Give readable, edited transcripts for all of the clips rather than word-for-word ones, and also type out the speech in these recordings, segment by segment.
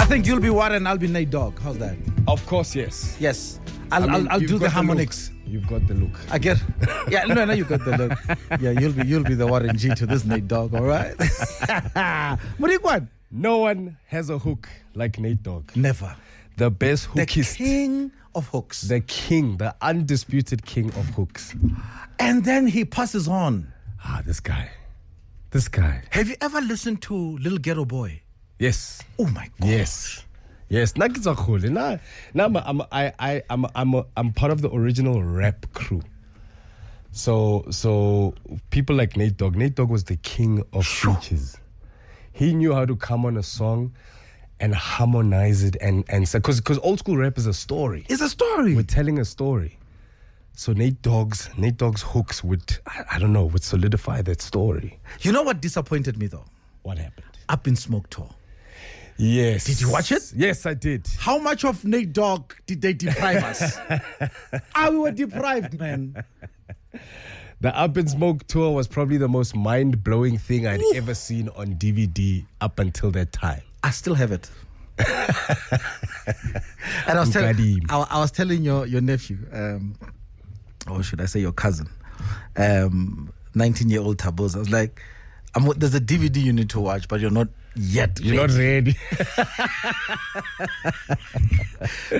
think you'll be Warren, I'll be Nate Dogg. How's that? Of course, yes. Yes. I mean, I'll you've do got the harmonics. You've got the look. I get. Yeah, no, you got the look. Yeah, you'll be the Warren G to this Nate Dogg, all right? What do you want? No one has a hook like Nate Dogg. Never. The best The hookist. king of hooks. The king, the undisputed king of hooks. And then he passes on. This guy. This guy. Have you ever listened to Little Ghetto Boy? Yes. Oh my God. Yes. Yes. I'm part of the original rap crew. So people like Nate Dogg. Nate Dogg was the king of features. He knew how to come on a song and harmonize it and because old school rap is a story. It's a story. We're telling a story. So Nate Dogg's hooks would solidify that story. You know what disappointed me though? What happened? Up in Smoke Tour. Yes. Did you watch it? Yes, I did. How much of Nate Dogg did they deprive us? We were deprived, man. The Up in Smoke tour was probably the most mind-blowing thing I'd ever seen on DVD up until that time. I still have it. And I was telling your nephew, or should I say your cousin, 19-year-old TBose. I was like, there's a DVD you need to watch, but you're not yet ready. You're not ready.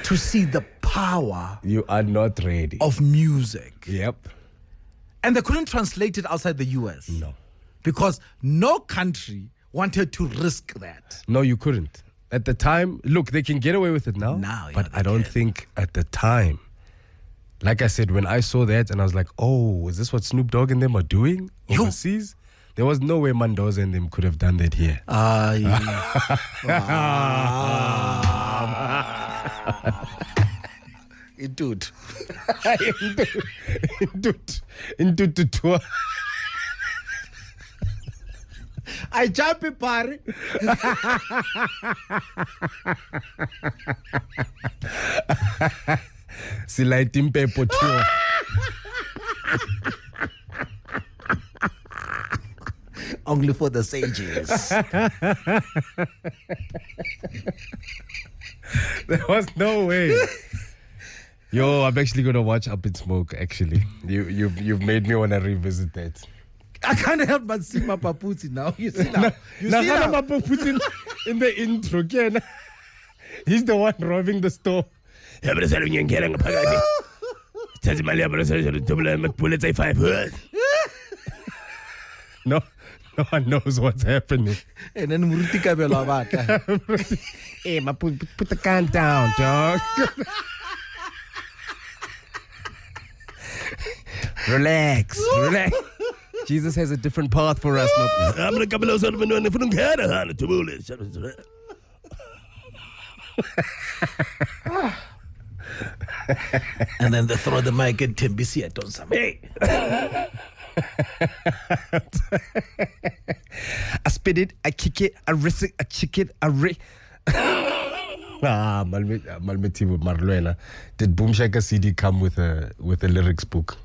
To see the power. You are not ready. Of music. Yep. And they couldn't translate it outside the US. No. Because no country wanted to risk that. No, you couldn't. At the time, look, they can get away with it now. But I don't think at the time. Like I said, when I saw that and I was like, oh, is this what Snoop Dogg and them are doing overseas? There was no way Mendoza and them could have done that here. Dude. Into the tour. I jump in party. Silai Mpho tour. Only for the sages. There was no way. Yo, I'm actually gonna watch Up in Smoke. Actually, you've made me wanna revisit that. I can't help but see my paputi now. You see now. My paputi in the intro. Ken. He's the one robbing the store. No one knows what's happening. And then Muruti Kabelo Abaka. Hey, put the gun down, dog. Relax. Jesus has a different path for us. And then they throw the mic at TBC at on some. Hey. I spit it, I kick it, I risk it, I chick it, I Malmetivo Marluena. Did Boom Shaka CD come with a lyrics book?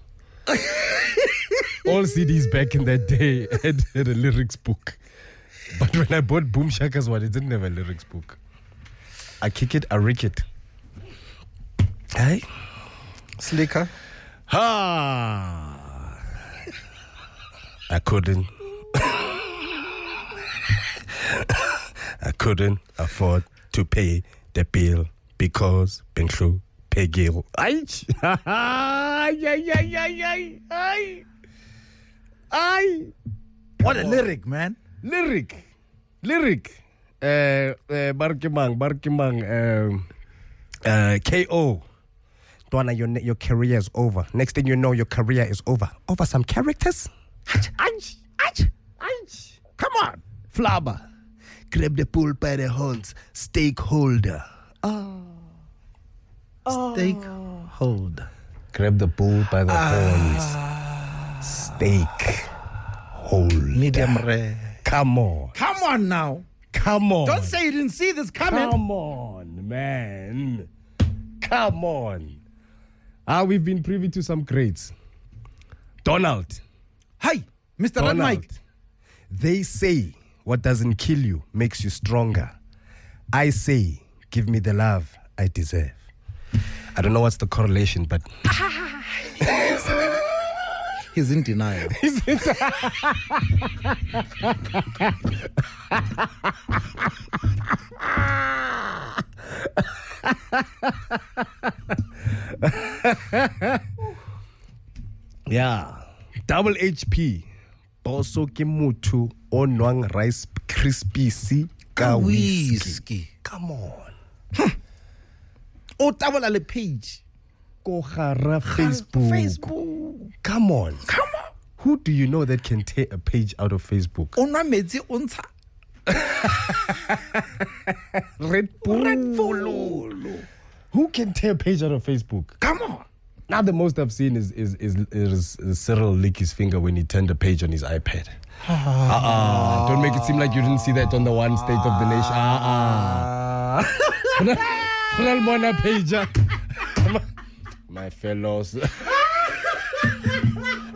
All CDs back in that day had a lyrics book. But when I bought Boom Shaka's one, it didn't have a lyrics book. I kick it, I rick it. Hey? Slicker. I couldn't afford to pay the bill because Mpho Popps. What a lyric, man. Lyric. Barkimang. KO. Donna, your career is over. Next thing you know, your career is over. Over some characters? Come on. Flabber. Grab the bull by the horns. Stakeholder. Stakeholder. Grab the bull by the horns. Stakeholder. Medium rare. Come on. Come on now. Come on. Don't say you didn't see this coming. Come on, man. Come on. We've been privy to some greats. Donald. Hey, Mr. Red Mike. They say what doesn't kill you makes you stronger. I say, give me the love I deserve. I don't know what's the correlation, but he's in denial. Yeah. Double HP. Boso ke motho o nwang Rice Krispies ka whiskey. Come on. O tabola le page. Ko gara Facebook. Come on. Who do you know that can tear a page out of Facebook? O nwa metsi o ntsha Red Bull. Who can tear a page out of Facebook? Come on. Now the most I've seen is Cyril lick his finger when he turned a page on his iPad. Don't make it seem like you didn't see that on the one State of the Nation. Page. My fellows.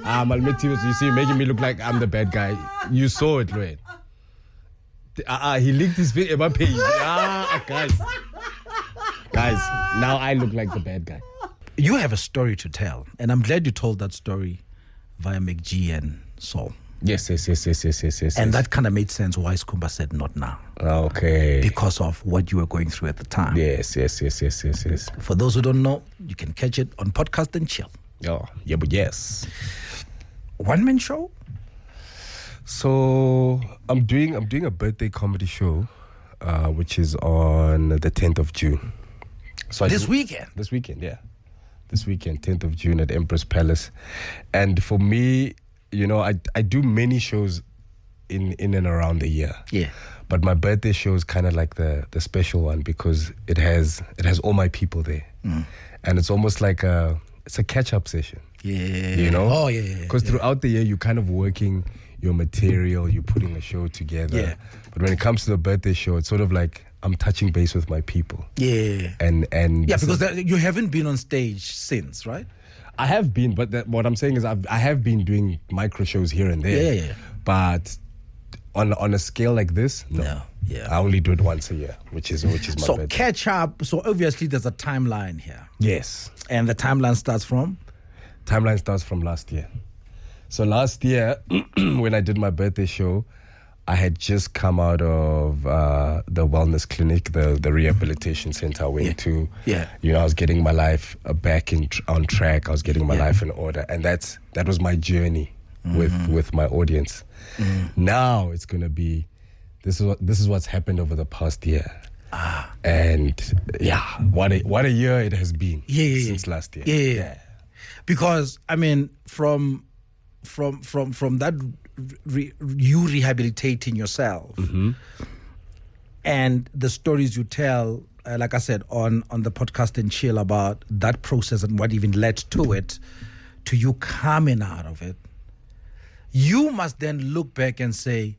I'll admit to you, you see, making me look like I'm the bad guy. You saw it, right? He licked his finger on my page. Guys, now I look like the bad guy. You have a story to tell, and I'm glad you told that story via McG and Saul. Yes. And that kind of made sense why Skumba said not now. Okay. Because of what you were going through at the time. Yes. For those who don't know, you can catch it on Podcast and Chill. Oh, yeah, but yes. One-man show? So I'm doing a birthday comedy show, which is on the 10th of June. So This weekend, yeah. This weekend, 10th of June at Empress Palace. And for me, you know, I do many shows in and around the year. Yeah. But my birthday show is kind of like the special one because it has all my people there. And it's almost like it's a catch-up session. Yeah. You know? Oh, yeah. Because throughout the year, you're kind of working your material, you're putting a show together. Yeah. But when it comes to the birthday show, it's sort of like I'm touching base with my people. Yeah. And yeah, because you haven't been on stage since, right? I have been, but what I'm saying is I have been doing micro shows here and there. Yeah. But on a scale like this, no. Yeah. I only do it once a year, which is my so birthday. Catch up. So obviously there's a timeline here. Yes. And the timeline starts from? Timeline starts from last year. So last year, when I did my birthday show, I had just come out of the wellness clinic, the rehabilitation center I went to. Yeah. You know, I was getting my life back on track. I was getting my life in order. And that was my journey with my audience. Now it's going to be, this is what's happened over the past year. And yeah, what a year it has been since last year. Yeah. Because, I mean, from that you rehabilitating yourself and the stories you tell, like I said, on the Podcast and Chill about that process and what even led to it, to you coming out of it, you must then look back and say,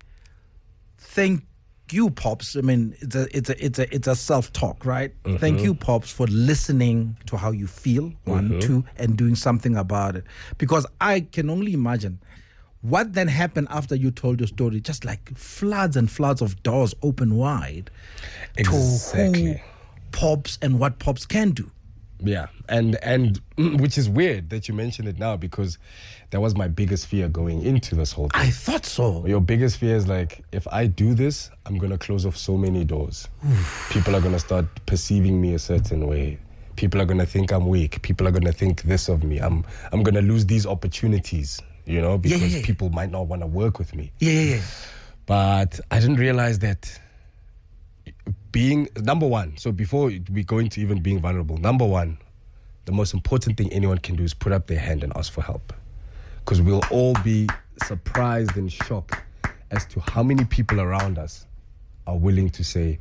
thank you, Popps. I mean, it's a self-talk, right? Thank you, Popps, for listening to how you feel, one, two, and doing something about it. Because I can only imagine what then happened after you told your story, just like floods and floods of doors open wide to who Popps and what Popps can do. Yeah, and which is weird that you mention it now because that was my biggest fear going into this whole thing. I thought so. Your biggest fear is like, if I do this, I'm going to close off so many doors. People are going to start perceiving me a certain way. People are going to think I'm weak. People are going to think this of me. I'm going to lose these opportunities, you know, because people might not want to work with me. Yeah. But I didn't realize that being number one, so before we go into even being vulnerable, number one, the most important thing anyone can do is put up their hand and ask for help. Because we'll all be surprised and shocked as to how many people around us are willing to say,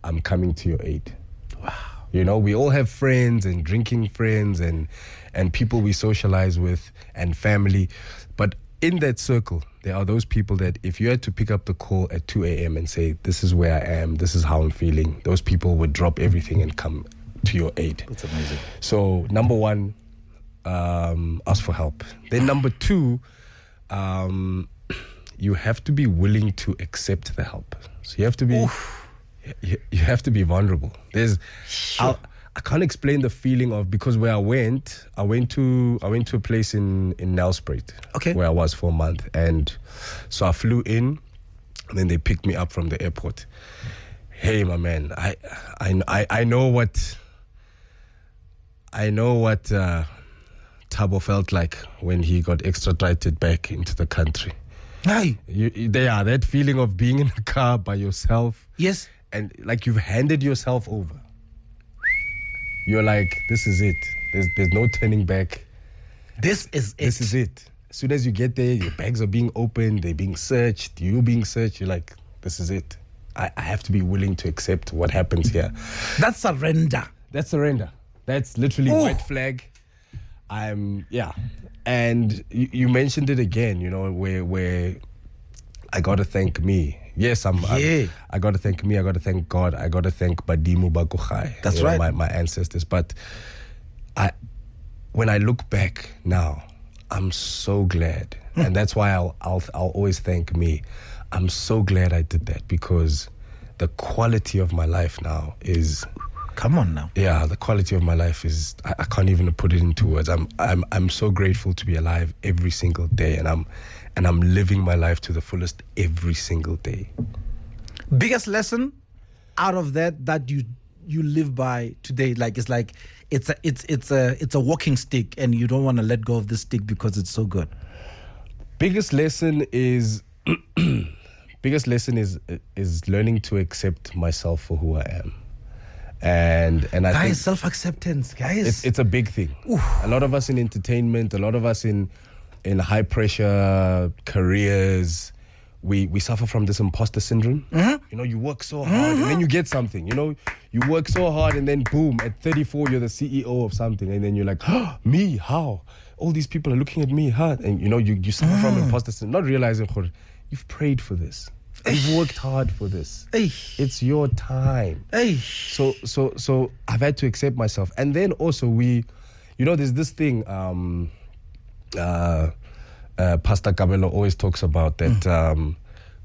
I'm coming to your aid. Wow. You know, we all have friends and drinking friends and people we socialize with and family. But in that circle, there are those people that if you had to pick up the call at 2 a.m. and say, this is where I am, this is how I'm feeling, those people would drop everything and come to your aid. That's amazing. So, number one, ask for help. Then number two, you have to be willing to accept the help. So you have to be... you have to be vulnerable. I can't explain the feeling of, because where I went to a place in Nelspruit, where I was for a month, and so I flew in, and then they picked me up from the airport. Hey, my man, I know what Thabo felt like when he got extradited back into the country. Hey, that feeling of being in a car by yourself. Yes, and like you've handed yourself over. You're like, this is it. There's no turning back. This is it. This is it. As soon as you get there, your bags are being opened, they're being searched, you're being searched. You're like, this is it. I have to be willing to accept what happens here. That's surrender. That's surrender. That's literally white flag. And you mentioned it again, where I got to thank me. Yes, I got to thank me. I got to thank God. I got to thank Badimu Bakuchai. That's right. My ancestors. But when I look back now, I'm so glad. And that's why I'll always thank me. I'm so glad I did that, because the quality of my life now is... Come on now. Yeah, the quality of my life is... I can't even put it into words. I'm so grateful to be alive every single day, and I'm living my life to the fullest every single day. Biggest lesson out of that you live by today, it's a walking stick, and you don't want to let go of this stick because it's so good. Biggest lesson is learning to accept myself for who I am. And I think self-acceptance, guys. It's a big thing. Oof. A lot of us in entertainment, a lot of us in high pressure careers, we suffer from this imposter syndrome. Mm-hmm. You work so hard, and then you get something. You work so hard, and then boom, at 34 you're the CEO of something, and then you're like, me, how? All these people are looking at me, huh? And you suffer from imposter syndrome, not realizing you've prayed for this. You've worked hard for this. It's your time. So I've had to accept myself. And then also there's this thing Pastor Kabelo always talks about, that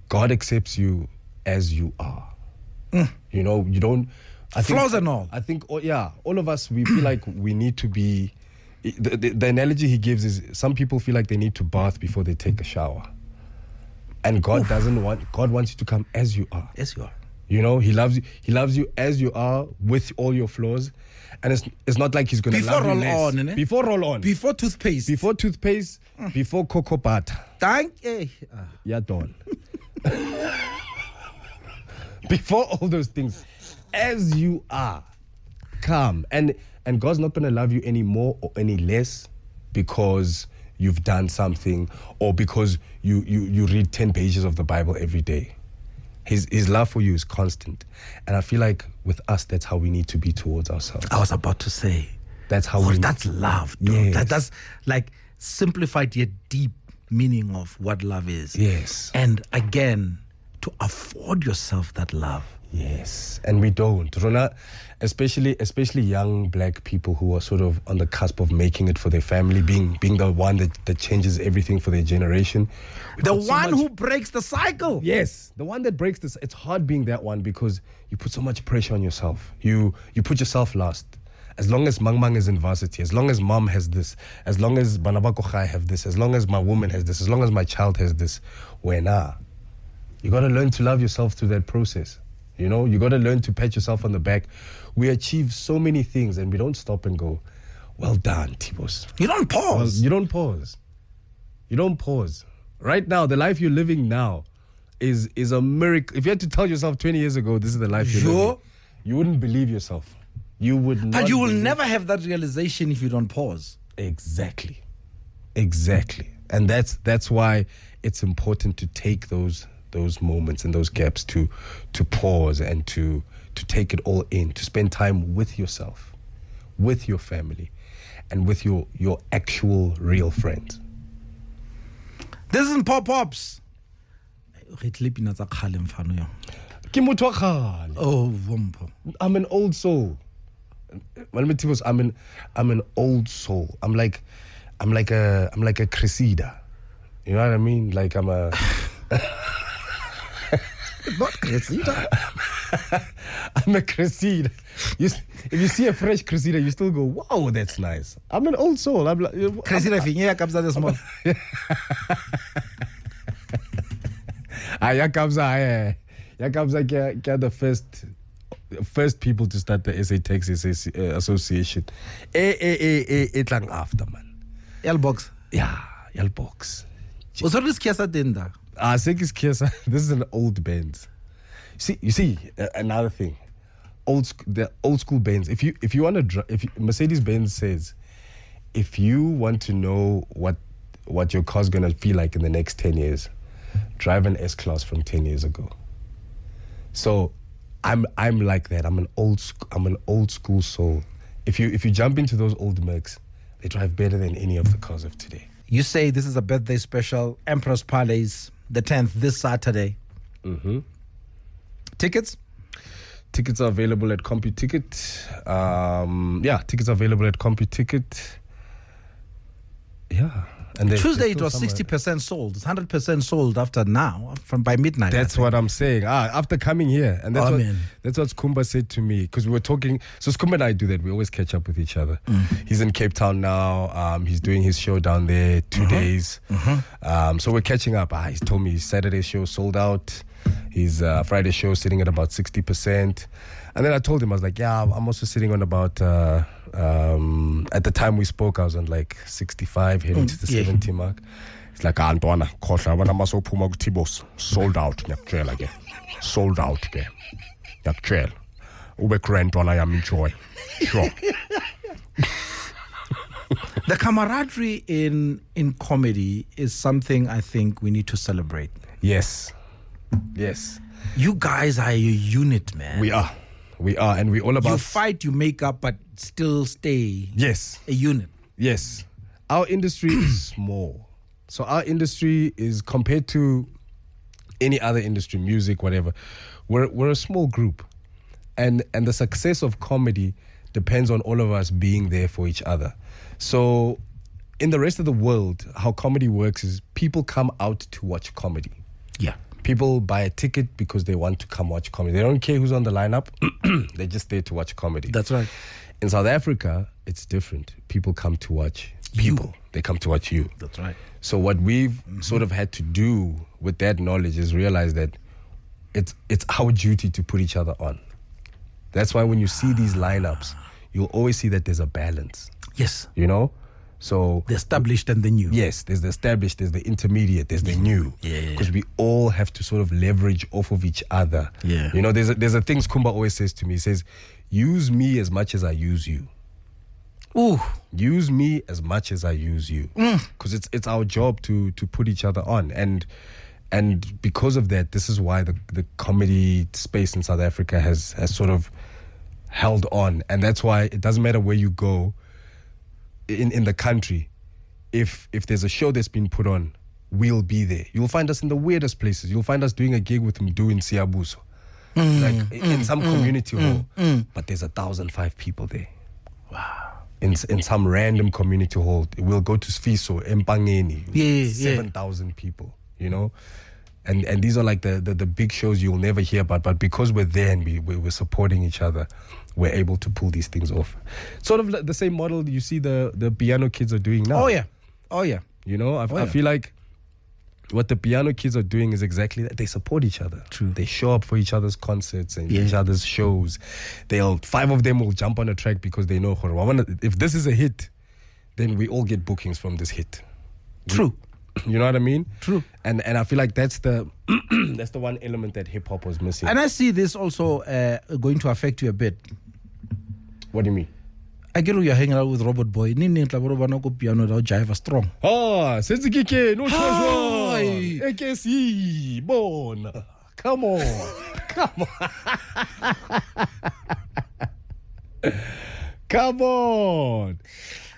God accepts you as you are. You don't... Flaws and all. I think, all of us, we feel like we need to be... The analogy he gives is, some people feel like they need to bath before they take a shower. And God God wants you to come as you are. As you are. He loves you as you are, with all your flaws. And it's not like he's going to love you less. Before roll on. Before toothpaste. Before cocoa butter. Thank you. Yeah, done. Before all those things, as you are, come. And God's not going to love you any more or any less because you've done something, or because you read 10 pages of the Bible every day. His love for you is constant. And I feel like with us, that's how we need to be towards ourselves. I was about to say. That's how that's love, dude. Yes. That's like simplified yet deep meaning of what love is. Yes. And again, to afford yourself that love. Yes. And we don't. Rona, especially young black people who are sort of on the cusp of making it for their family, being the one that changes everything for their generation. The one who breaks the cycle. Yes. The one that breaks this. It's hard being that one because you put so much pressure on yourself. You put yourself last. As long as Mang is in varsity, as long as mom has this, as long as Banabakochai have this, as long as my woman has this, as long as my child has this, you got to learn to love yourself through that process. You got to learn to pat yourself on the back. We achieve so many things and we don't stop and go, well done, TBose. You don't pause. You don't pause. You don't pause. Right now, the life you're living now is a miracle. If you had to tell yourself 20 years ago, this is the life you're living, you wouldn't believe yourself. You would not. And you will never have that realization if you don't pause. Exactly. And that's why it's important to take those moments and those gaps to pause and to take it all in, to spend time with yourself, with your family, and with your actual real friends. This is Mpho Popps. Oh, Mpho. I'm an old soul. I'm an old soul. I'm like a crescida. You know what I mean? Like I'm a not crescida. I'm a Cressida. If you see a fresh Cressida, you still go, wow, that's nice. I'm an old soul. I'm like, Cressida finye comes out small. Ya comes the first people to start the SA Taxi Association. Etlang after, man. Box. Yeah, box. Was what is Kiasa Denda? This is an old Benz. You see, another thing, the old school Benz. If you want to drive, if Mercedes Benz says, if you want to know what your car's gonna feel like in the next 10 years, drive an S-Class from 10 years ago. So, I'm like that. I'm an old school soul. If you jump into those old Mercs, they drive better than any of the cars of today. You say this is a birthday special, Empress Palace, the 10th, this Saturday. Mm-hmm. Tickets? Tickets are available at CompuTicket. Tickets are available at CompuTicket. Yeah. And Tuesday it was 60% sold. It's 100% sold after now, by midnight. That's what I'm saying. After coming here. And that's what Skumba said to me. Because we were talking. So Skumba and I do that. We always catch up with each other. He's in Cape Town now. He's doing his show down there 2 days. So we're catching up. He's told me his Saturday show sold out. His Friday show sitting at about 60%. And then I told him, I was like, yeah, I'm also sitting on about, at the time we spoke, I was on like 65, heading to the 70 mark. It's like, Antwana, Kosha, when I'm also Puma TBose, sold out, again. Sold out again. Yakchel. Ube Grant one I am enjoy. Sure. The camaraderie in comedy is something I think we need to celebrate. Yes. You guys are a unit, man. We are, and we all about. You fight, you make up, but still stay. Yes. A unit. Yes. Our industry is small, so our industry is compared to any other industry, music, whatever. We're a small group, and the success of comedy depends on all of us being there for each other. So, in the rest of the world, how comedy works is people come out to watch comedy. Yeah. People buy a ticket because they want to come watch comedy. They don't care who's on the lineup. They're just there to watch comedy. That's right. In South Africa, it's different. People come to watch people. They come to watch you. That's right. So what we've sort of had to do with that knowledge is realize that it's our duty to put each other on. That's why when you see these lineups, you'll always see that there's a balance. Yes. You know? So the established and the new. Yes, there's the established, there's the intermediate, there's the new. Yeah. Because we all have to sort of leverage off of each other. Yeah. You know, there's a thing Skumba always says to me. He says, use me as much as I use you. Ooh. Use me as much as I use you. Because it's our job to put each other on. And because of that, this is why the comedy space in South Africa has sort of held on. And that's why it doesn't matter where you go in the country, if there's a show that's been put on, we'll be there. You'll find us in the weirdest places. You'll find us doing a gig with Mdu in Siabuso, like in some community hall, but there's 1,005 people there. Wow. In some random community hall, we'll go to Sfiso, Empangeni, 7,000 people. You know, and these are like the big shows you'll never hear about, but because we're there and we're supporting each other, we're able to pull these things off. Sort of like the same model you see the piano kids are doing now. Oh yeah. You know, I feel like what the piano kids are doing is exactly that. They support each other. True. They show up for each other's concerts and each other's shows. 5 of them will jump on a track because they know, if this is a hit, then we all get bookings from this hit. True. You know what I mean? True. And I feel like that's the that's the one element that hip hop was missing. And I see this also going to affect you a bit. What do you mean? I get you're hanging out with Robot Boy. Nini tlaboroba no go piano da jive strong. Sense kike no choice. AKC bona. Come on. Come on.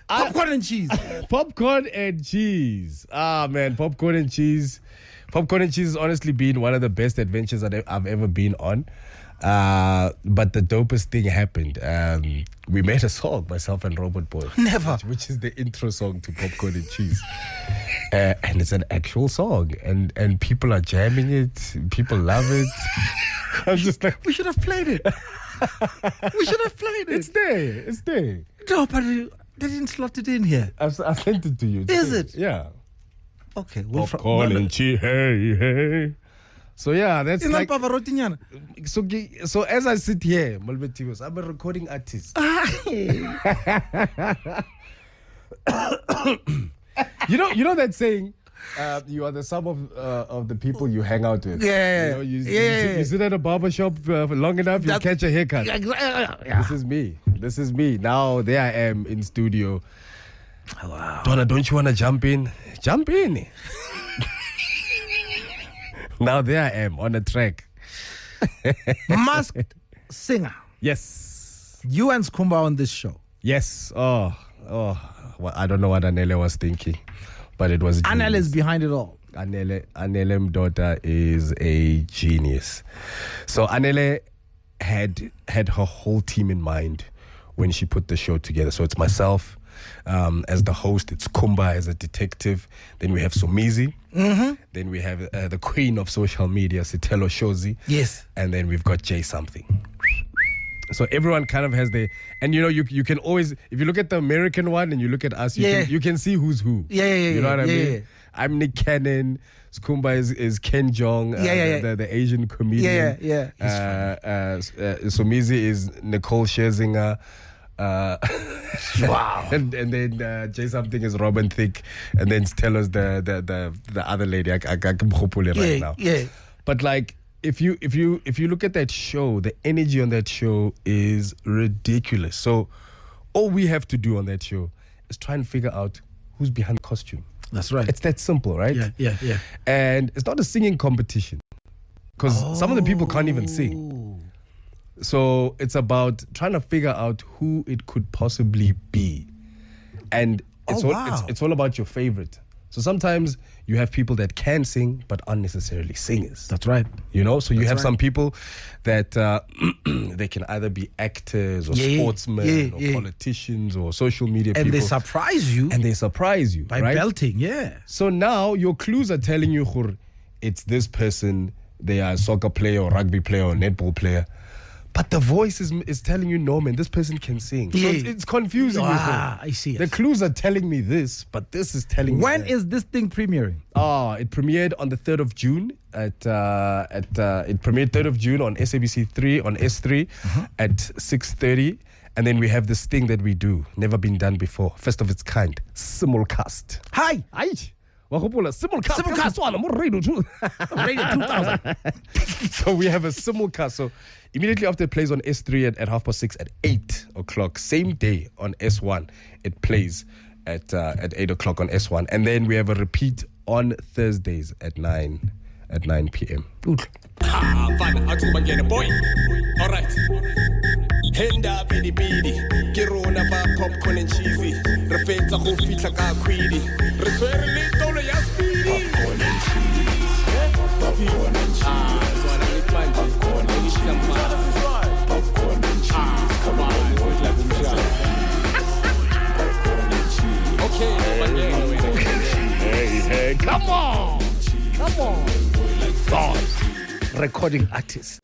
Popcorn and cheese. Popcorn and cheese. Man, popcorn and cheese. Popcorn and cheese has honestly been one of the best adventures that I've ever been on. But the dopest thing happened. We made a song, myself and Robot Boy. Never. Which is the intro song to Popcorn and Cheese. And it's an actual song. And people are jamming it. People love it. I'm just like, we should have played it. We should have played it. It's there. No, but they didn't slot it in here. I sent it to you. Is it? Yeah. Okay. Popcorn and cheese. Hey. So yeah, that's like. So as I sit here, TBose, I'm a recording artist. You know that saying, you are the sum of the people you hang out with. Yeah. You sit at a barber shop long enough, you catch a haircut. Yeah. This is me. Now there I am in studio. Wow. Donna, don't you want to jump in? Jump in. Now there I am on a track. Masked singer. Yes. You and Skumba on this show. Yes. Oh. Well, I don't know what Anele was thinking, but it was genius. Anele is behind it all. Anele Mdota is a genius. So Anele had her whole team in mind when she put the show together. So it's myself as the host, it's Kumba as a detective, then we have Somizi, then we have the queen of social media, Sitelo Shozi, yes, and then we've got Jay Something. So everyone kind of has their, and you can always, if you look at the American one and you look at us, you can see who's who. You know what I mean? Yeah. I'm Nick Cannon. Skumba is Ken Jong, the Asian comedian. Somizi is Nicole Scherzinger. Wow. And then Jay Something is Robin Thicke, and then Stella's the other lady. I can right now. Yeah. But like, if you look at that show, the energy on that show is ridiculous. So all we have to do on that show is try and figure out who's behind the costume. That's right. It's that simple, right? Yeah. And it's not a singing competition, because some of the people can't even sing. So it's about trying to figure out who it could possibly be. And it's all about your favorite. So sometimes you have people that can sing but aren't necessarily singers. That's right. You know, so you have some people that they can either be actors or sportsmen or politicians or social media people. And they surprise you. By belting, yeah. So now your clues are telling you, it's this person, they are a soccer player or rugby player or netball player. But the voice is telling you, no, man, this person can sing. So it's confusing. I see it. The clues are telling me this, but this is telling me When that. is this thing premiering? It premiered on the 3rd of June it premiered 3rd of June on SABC 3 on S3 at 6:30. And then we have this thing that we do, never been done before, first of its kind, simulcast. Hi. Simulcast. Radio 2000. So we have a simulcast. So immediately after it plays on S3 at 6:30 at 8 o'clock, same day on S1, it plays at 8 o'clock on S1. And then we have a repeat on Thursdays at 9 p.m. Good. All right. Hand up, bitty bitty. Kirona ba popcorn and cheesy. Refeta go fitla ka kwidi. Re tswere le tolo ya speedy. Popcorn and cheese. Popcorn and cheese. Zwana le twanti. Popcorn and cheese. Popcorn and cheese. Come on, boys like umshana. Popcorn and cheese. Okay, Hey, come on. Recording artist.